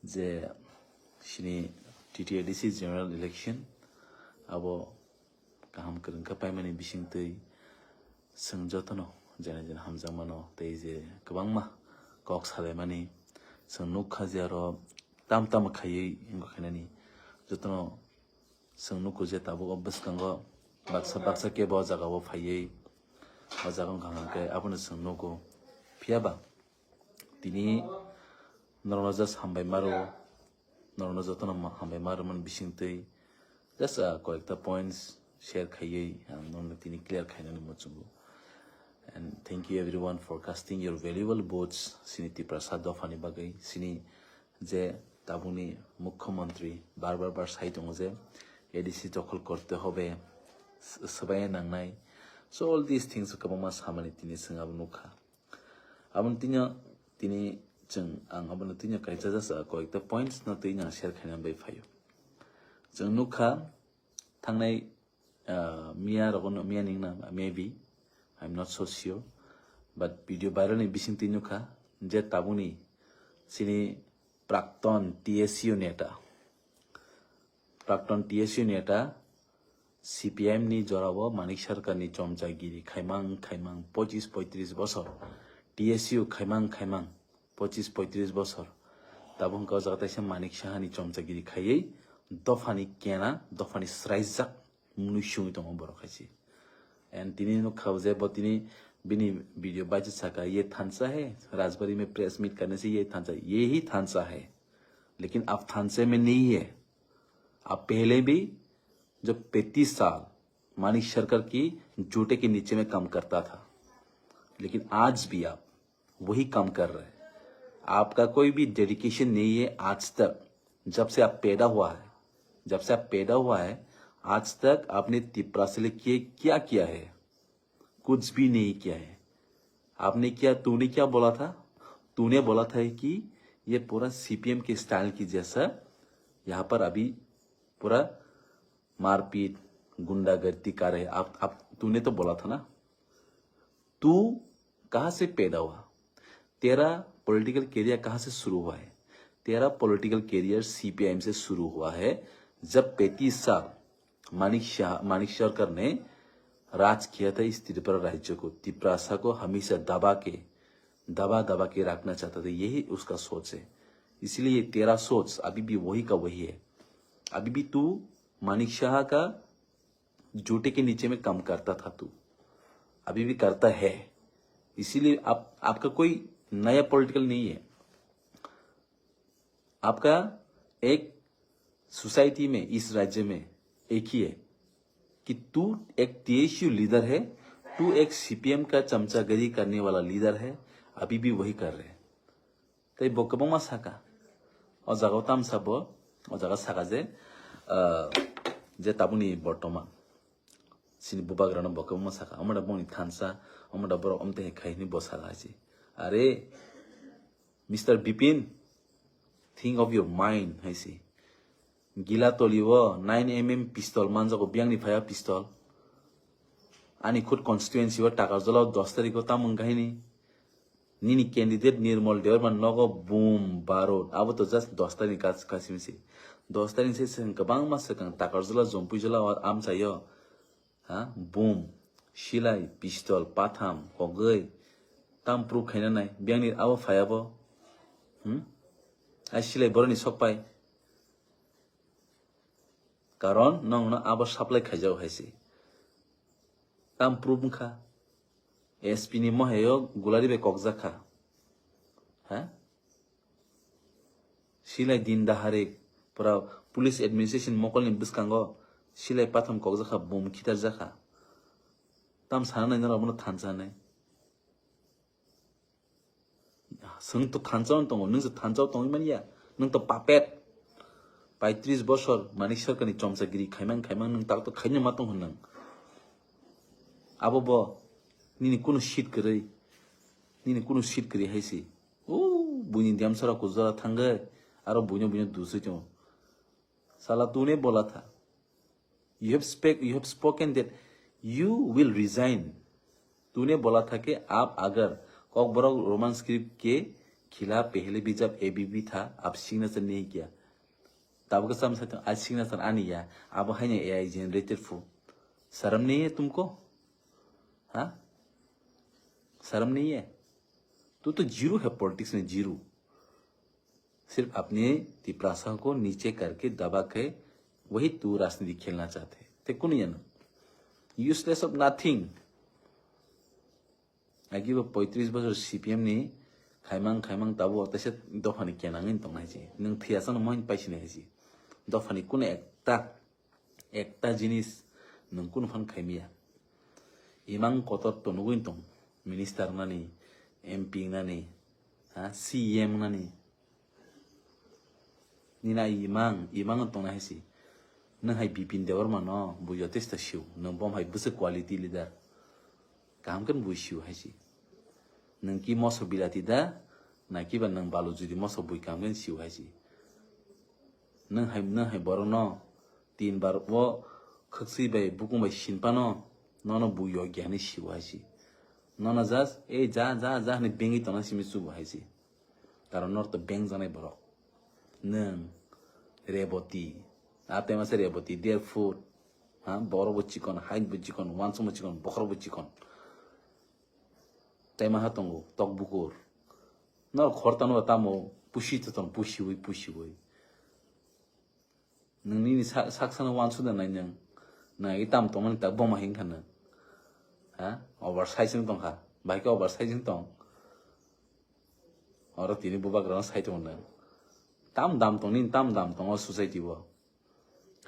जे सिनी TTADC general election abo kaham kerengka paimani bising tei sengjotono jana jana hamjamano tei je kwbangma kok salemani seng nukha je aro tam khayei ingo khainani jotono seng nuku je tabugo bwskango baksa kebo jagao phaiei o jaga khangke abono seng nuku phiaba tini normaja sambai maro normaja jotono hambai maro man bising tei just koekta points share khayei non tini clear khainani mochungo. And thank you everyone for casting your valuable votes sini Tiprasad Dofani bagai sini je tabuni mukhyamantri bar sai dong je ADC দখল করতে হবে সবাই নাংনাই so all these things kabama samani tini singa nukha abon tini jeng ang abon tinya kaisa jasa koekta points na tinya share khainan bai phayo jeng nukha thangnai mia rogon mia ningna maybe I'm not so sure, but video viral ni bising tinuka je tabuni sini prakton TSU neta CPM ni jorabo Manik Sarkar ni chomchagiri khaimang 25-35 বছর TSU khaimang 25-35 বছর tabung ka jagata se Manik Saha ni chomchagiri khayei dofani kena dofani sraizak munusung tong boro khaisi and tini नो खवजे बतिनी बिनी video बाज सका ये थांसा है राजबारी में प्रेस मीट करने से ये थांसा ये ही थांसा है लेकिन अब थांसे में नहीं है अब पहले भी जब 35 साल मानिक सरकार की जूते के नीचे में काम करता था लेकिन आज भी आप वही काम कर रहे हैं आपका कोई भी डेडिकेशन नहीं है आज तक जब से आप पैदा हुआ है आज तक आपने तिप्रा से लेके क्या किया है कुछ भी नहीं किया है आपने तूने क्या बोला था तूने बोला था कि ये पूरा CPM के स्टाइल की जैसा यहाँ पर अभी पूरा मारपीट गुंडागर्दी कर रहे आप तूने तो बोला था ना तू कहाँ से पैदा हुआ तेरा पॉलिटिकल कैरियर कहाँ से शुरू हुआ है तेरा पॉलिटिकल कैरियर CPM से शुरू हुआ है जब 35 साल मानिक सरकार ने राज किया था इस त्रिपुरा राज्य को तिप्रासा को हमेशा दबा के रखना चाहता था यही उसका सोच है इसलिए तेरा सोच अभी भी वही का वही है अभी भी तू मानिक शाह का जूते के नीचे में काम करता था तू अभी भी करता है इसीलिए आपका कोई नया पॉलिटिकल नहीं है आपका एक सोसाइटी में इस राज्य में एक ही है कि तू एक TSU लीडर है तू एक CPM का चमचागिरी करने वाला लीडर है अभी भी वही कर रहे तई बकबमा साका और जगताम सब और जगह साका जे ताबुनी बर्तमान सिनी बुबाग्रानो बकबमा साका अमडा बनि थानसा अमडा बर अमते खाइनी बसालासी अरे mister Bipin think of your mind हैसी गिला तोलिवो 9mm पिस्तल मानजाको बियांगनि फाया पिस्तल आनी खुद कन्स्टिट्युएन्सी व टाकाजला 10 तारिख को तामंग गाहिनी निनी कैंडिडेट निर्मल देवरमान नगो बूम बारोद अब तो जस्ट 10 तारिख कासिमसी 10 तारिख से गोबां मासकं टाकाजला जम्पुजला आमसायो हा बूम शिलाई पिस्तल पाथाम हगै ताम प्रुफ खाइना नाय बियांगनि अब फायाबो आ शिलाई बरनि सकपाय कारण नंगना आबा साप्लाय खाइजाव हाइसे ताम प्रूफ खा SP नि महयो गुलारी बे ककजाखा हां सिलाय दिन दाहारे पुरा पुलिस एडमिनिस्ट्रेशन मकल नि बिस्कांगो सिलाय पाथम ककजाखा बुम खितार जाखा ताम साना नरा बनो थानसानाय जों तो थानसाव दङ नों थानसाव दङ मानिया नों तो पापेट 35 বছর मानिक सरकारनि चमचागिरी खाइमां नों ताक तो खाइनो मातों होननां आबो बो निनि कुनु शीट करै हाइसि ओ बुनि दियामसरा को जरा थांगे आरो बुनो दुसैतो साला तूने बोला था you have spoken that you will resign तूने बोला था कि आप अगर कॉकबरॉक रोमान स्क्रिप्ट के खिला पहले भी जब एबीबी था अब सिग्नेचर नहीं किया तब का समझ सकते आज सिग्नेचर आनी है अब है ना एआई जनरेटेड फूड शर्म नहीं है तुमको हाँ शर्म नहीं है तू तो जीरो है पॉलिटिक्स में जीरो सिर्फ अपने तिपरासा को नीचे करके दबा के वही तू राजनीति खेलना चाहते ते कुन यान यूजलेस ऑफ नथिंग आगे वो 35 बছর सीपीएम नि खाइमां ताबो तसे दफानि केनांगिन तंनायसि नों थियासन मोइन पाइसिनायसि दफानि कुन एकता जिनिस नों कुन फान खाइमिया इमां कतर तो नुगुइन तं मिनिस्टार नानि एमपी नानि हा सीएम नानि निना इमां तंनायसि नों हाय बिपिन देवरमा न बुयो टेस्ट शिव नों बम हाय बुसे क्वालिटी लीडर काम kan बुइसिउ हायसि नों की मसो बिलाति दा ना की बा नों बालु जुदि मसो बुइ काम kan सिउ हायसि नों हाय बर न 3 बार वो खक्सि बाय बुकुं बाय सिनपा न बुयो ज्ञानी सिउ हायसि न जास ए जा नि बेंगि तना सिमिसु हायसि कारण नर तो बेंग जानाय बर नों रेबती आते मासे रेबती देयर फूड हाँ बरो बच्चिकन हाइट बच्चिकन वांसो बच्चिकन बखर बच्चिकन ताइमा हातंगो तक बुकोर नर खरतानो तामो पुशी तन पुशी वई नोंनि नि साक्सानो वांसो दनाय नों ना इताम तमन ता बमा हिं खानो हा ओवर साइजिंग तंखा बाइक ओवर साइजिंग तंग और तिनि बुबाग्रा साइट होन ताम दाम तंग सोसाइटी वो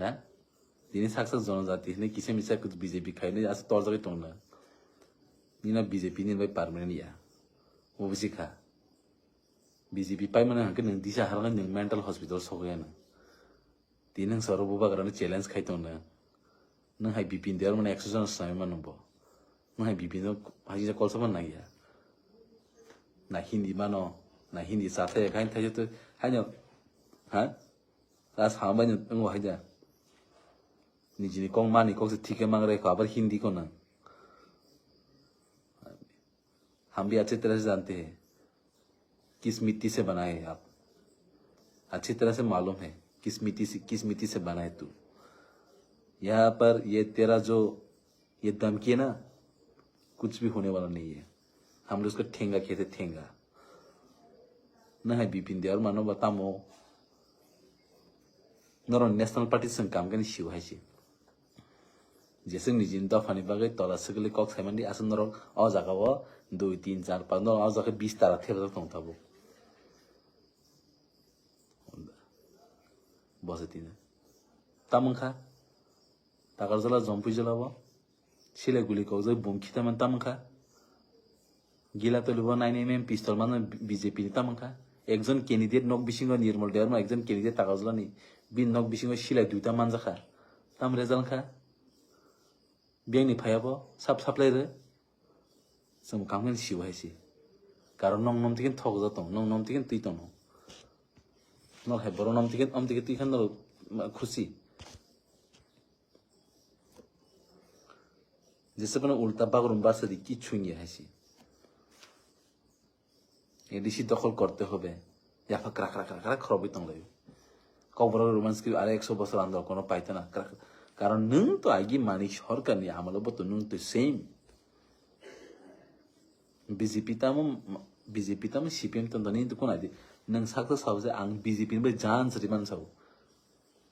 हा दिनै साक्सा जनजाति ने किसे मिसा कुछ बीजेपी खाइने आज तर्जकै तंग निना बीजेपी नि बाय परमानेंट या वो बिसि खा बीजेपी पाइ माने हंके नों दिसा हारगा नों मेंटल हॉस्पिटल सगया न दिन सर बुबाग्रा चैलेंज खाइतों नों हाय बिपिन देर माने 100 जन साइ मानबो नों हाय बिपिन हाजि कल सब नाया ना हिंदी मानो ना हिंदी साथे खाइन थाय तो हाय हा आज हाबाय नों हायजा निजिनि कong मानि कong से ठीक है मांग रहे खबर हिंदी को ना हम भी अच्छी तरह से जानते हैं किस मिट्टी से बनाए हैं आप अच्छी तरह से मालूम है किस मिट्टी से बनाए तू यहाँ पर ये तेरा जो ये धमकी है ना कुछ भी होने वाला नहीं है हम लोग उसको ठेंगा कहते ठेंगा न है बिपिन देवर मानो बतामो नरो नेशनल पार्टी संग काम करने शिव है सी जैसे निजिन दफानी बागे तला सगले कक साइमानदि आसन नरो अ जागा वो 2 3 4 5 नरो अ जागा 20 तारा थेबा तंग थाबो बसतिना तामंखा ताकार जला जम्पु जलाबो सिलेगुली को जै बुमखिता मन तामंखा गिला तलुबो 9mm पिस्तल मान बीजेपी नि तामंखा एकजन कैंडिडेट नक बिसिंग निर्मल देरमा एकजन कैंडिडेट ताका जलानि बि नक बिसिंग सिलाय दुइता मानजाखा ताम रेजाल्ट खा बेंनि फायाबो साप्लाय रे जों कामगन सिउ हायसि कारण नं नम तिगन थक जातं नं नम तिगन तैतं नर है बर नम तिगन तिखन नर खुशी जैसे बना उल्टा बागरुम्बा सदी किच्छु नहीं हायसि एडिसी दखल करते होबे याफा क्राक खरबि तंलायो कबर रोमांस की आरे 100 বছর आंदोलन कोनो पाइते ना कारण नों तो आगे मानिक सरकार नि आमालबो तो नों तो सेम बीजेपी ताम सीपीएम तो नहीं तो कोना दि नों साखो सावजे आं बीजेपी नि जान सरिमान साव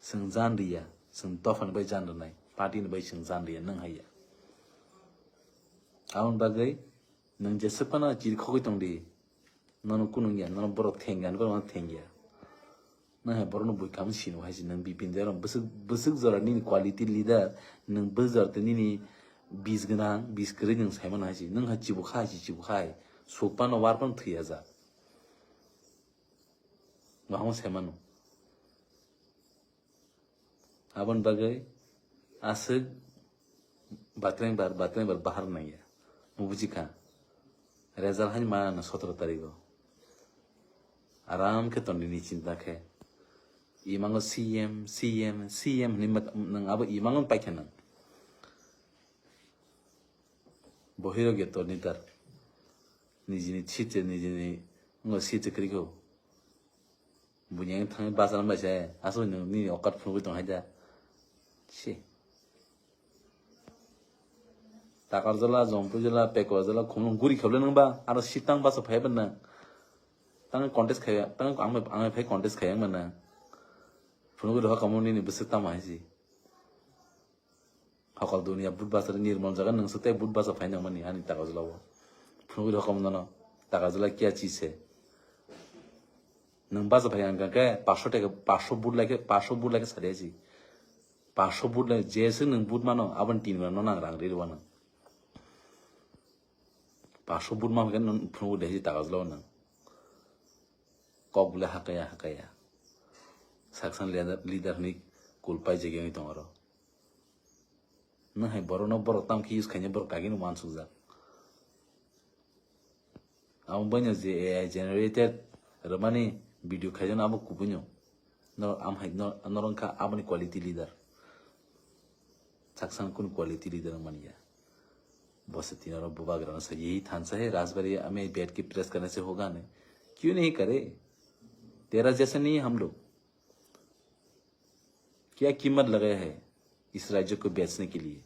जों जान रिया जों दफान बाय जान रनाय पार्टी नि बाय जों जान रिया नों हाया आउन बागै नों जेसेपना जिरखौ दंदि नों कुनु या नों बर थेंगान बर थेंगिया नों है बर न बुइ काम सिनो हायसि नों बिपिन देरम बसुक जरानि क्वालिटी लीडर नों बजरते नि 20 गोनां 20 गरै नों साइमन हायसि नों हा चिबुखाय सोपान वारपन थैया जा माहौ साइमन आबन बागै आसे बातरें बार बाहर नहीं है मुबुजिका रेजल्ट हानि मा ना 17 तारिख आराम के तंदिनि चिंता खे इमांग सीएम नि नों आबो इमांग पाइखेन बहिरो गेतो निदार निजिनि छिचे निजिनि ngo si chikri ko bunyang thang ba san ba che aso ni okat phru tong haja si takar jala jompu jala peko jala khumlung guri khable nang ba aro sitang ba so phai ban na tang contest khaya tang ang phai contest khaya man na phru go kamoni ni busita ma si hakal dunia bud ba sar nirmal jaga nang sate bud ba sa phai nang mani ani takar jala wo phru go kam na takar jala kya चीज है nang ba sa phai ang ka 500 bud lage sare ji 500 bud lage jese nang bud mano aban tin ma no nang rang ri wana 500 bud ma kan phru de ji takar jala na kok bula hakaya saksan leader ni kulpai jege ni tongaro na hai boro no boro tam ki use khanya boro kagi no man suza am banya je AI generated ramani video khajan am kubunyo no am hai no anoranka amani quality leader saksan kun quality leader maniya बस तीनों बुबा ग्राना से यही थानसा है राजबारी हमें बैठ के press करने से होगा नहीं क्यों नहीं करे तेरा जैसा नहीं है हम लोग क्या कीमत लगाया है इस राज्य को बेचने के लिए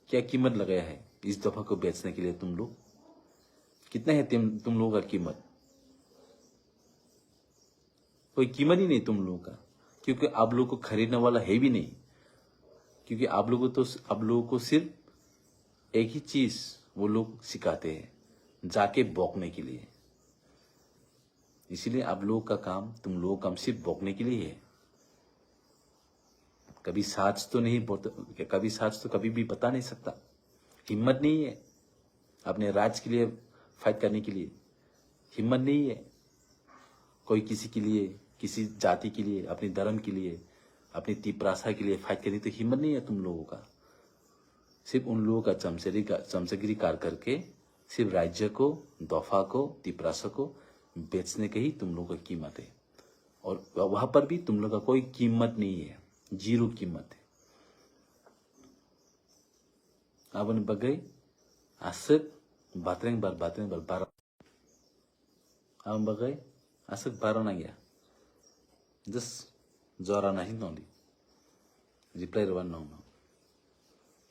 क्या कीमत लगाया है इस दफा को बेचने के लिए तुम लोग कितना है तुम लोगों का कीमत कोई कीमत ही नहीं तुम लोगों का क्योंकि आप लोगों को खरीदने वाला है भी नहीं क्योंकि आप लोगों को सिर्फ एक ही चीज वो लोग सिखाते हैं जाके भौंकने के लिए इसीलिए आप लोगों का काम तुम लोगों का काम सिर्फ भौंकने के लिए है कभी साच तो नहीं कभी साच तो कभी भी बता नहीं सकता हिम्मत नहीं है अपने राज के लिए फाइट करने के लिए हिम्मत नहीं है कोई किसी के लिए किसी जाति के लिए अपने धर्म के लिए अपनी तिपरासा के लिए फाइट करने तो हिम्मत नहीं है तुम लोगों का सिर्फ उन लोगों का चमचगिरी कार करके सिर्फ राज्य को दफा को तिपरासा को बेचने के ही तुम लोगों का कीमत है और वहां पर भी तुम लोग का कोई कीमत नहीं है जीरो कीमत है अब बगई असक बातरेंग बार अब बगई असक बार ना गया जस्ट जोरा नहीं नोली रिप्लाई रवन नो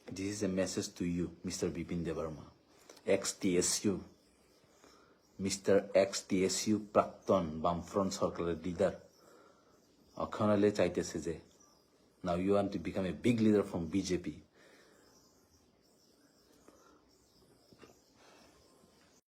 This is a message to you, Mr. Bipin Debarma, ex-TSU, Mr. ex-TSU Prakton Bamfront Circle leader. Now you want to become a big leader from BJP.